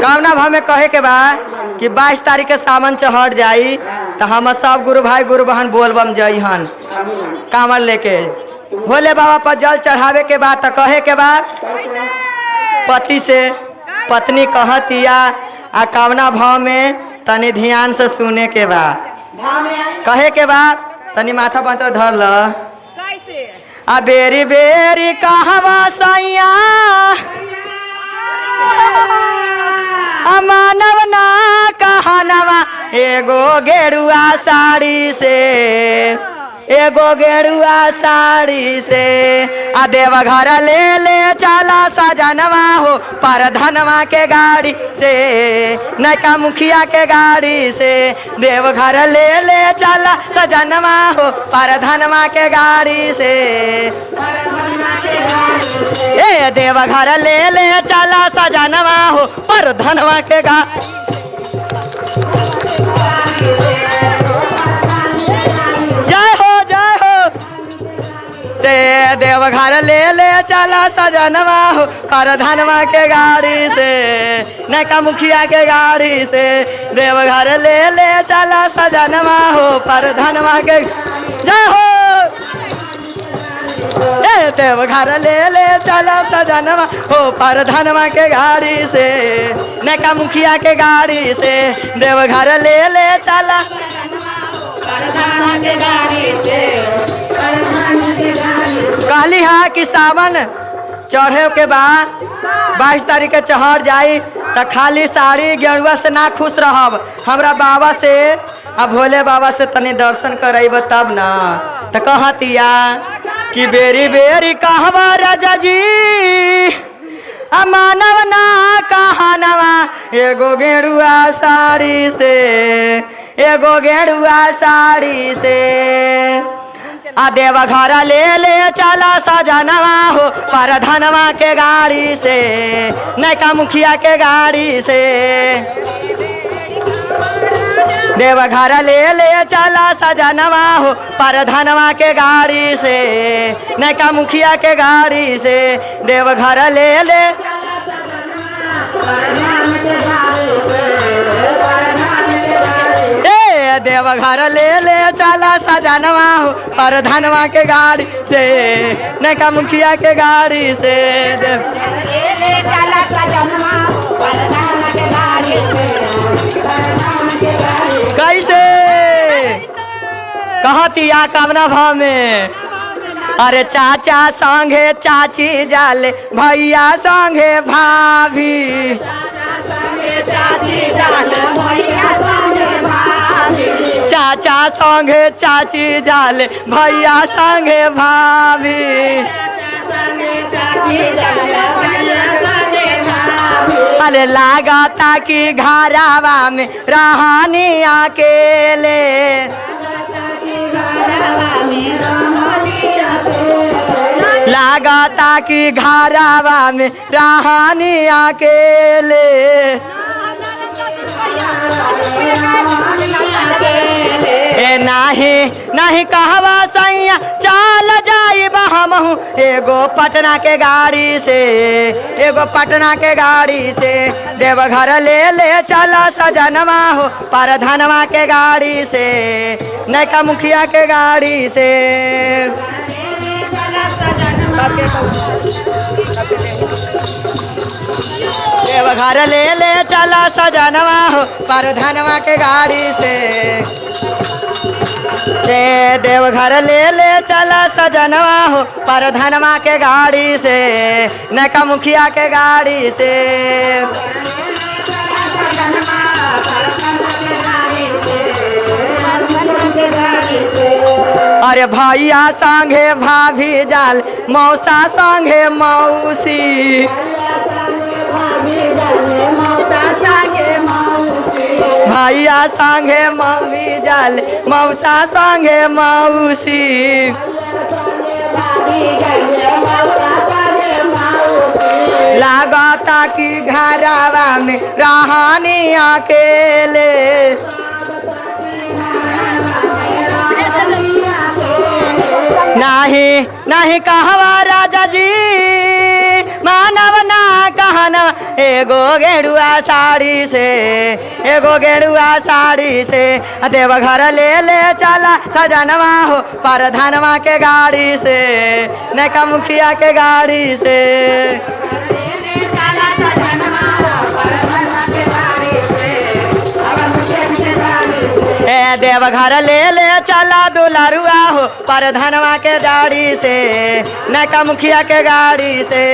कामना भाव में कहे के बा कि 22 तारीख के सावन चढ़ जाई तो हम सब गुरु भाई गुरु बहन बोलबम जई हन कामर लेके भोले बाबा पर जल चढ़ावे के बाद तो कहे के बाद पति से पत्नी कहतिया आ कामना भाव में तनी ध्यान से सुने के बाद कहे के बाद तनी माथा पंत्र धर ल आ बेरी बेरी कहवा सैया मानव ना कहनवा एगो गेरुआ साड़ी से एगो गेरुआ साड़ी से आ देवघर ले ले चला सजनवा हो पर धनवा के गाड़ी से नैका मुखिया के गाड़ी से देवघर ले ले चला सजनवा हो पर धनवा के गाड़ी से ए देवघर ले ले चला सजनवा हो पर धनवा के गाड़ी देवघर ले ले चला सजनवा हो पर धनवा के गाड़ी से नैका मुखिया के गाड़ी से देवघर ले ले चला सजनवा हो पर धनवा के जय हो देवघर ले ले चला सजनवा हो पर धनवा के गाड़ी से नैका मुखिया के गाड़ी से देवघर ले ले चला कहली हाँ कि सावन चढ़े के बाद 22 तारीख के चढ़ जाई तो खाली साड़ी गेरुआ से ना खुश रहब हमरा बाबा से आ भोले बाबा से तनी दर्शन करेब तब ना तो कहतिया कि बेरी बेरी कहवा राजा जी आ मानव ना कहनवा एगो गेरुआ साड़ी से एगो गेरुआ साड़ी से आ देवघर ले ले चला सजनवा हो पर धनवा के गाड़ी से नैका मुखिया के गाड़ी से देवघर ले ले चला सजनवा हो पर धनवा के गाड़ी से नैका मुखिया के गाड़ी से देवघर ले ले देवघर ले ले चला सजनवा हो पर धनवा के गाड़ी से नैका मुखिया के गाड़ी से कैसे कहतिया कामना भाव में अरे चाचा संगे चाची जाले भैया संगे भाभी चाचा संगे चाची जाले भैया संगे भाभी अरे लागता कि घरावा में रहनी अकेले लागता कि घरावा में रहनी अकेले नाही नहीं कहवा सैया चल जाई हमहू एगो पटना के गाड़ी से एगो पटना के गाड़ी से देवघर ले ले चला सजनवा हो पर धनवा के गाड़ी से नैका मुखिया के गाड़ी से देवघर ले ले चला सजनवा हो पर धनवा के गाड़ी से देवघर ले ले चला सजनवा हो पर धनवा के गाड़ी से नैका मुखिया के गाड़ी से अरे भैया संगे भाभी जाल मौसा संगे मौसी भैया संगे मम्मी जाल मौसा संगे मौसी लागता कि घरवा में रहनी अकेले नाही नहीं कहवा राजा जी मानव ना कहना एगो गेरुआ साड़ी से एगो गेरुआ साड़ी से देवघर ले ले चला सजनवा हो परधनवा के गाड़ी से नैका मुखिया के गाड़ी से ए देवघर ले ले चला दुलारुआ हो परधनवा के गाड़ी से नैका मुखिया के गाड़ी से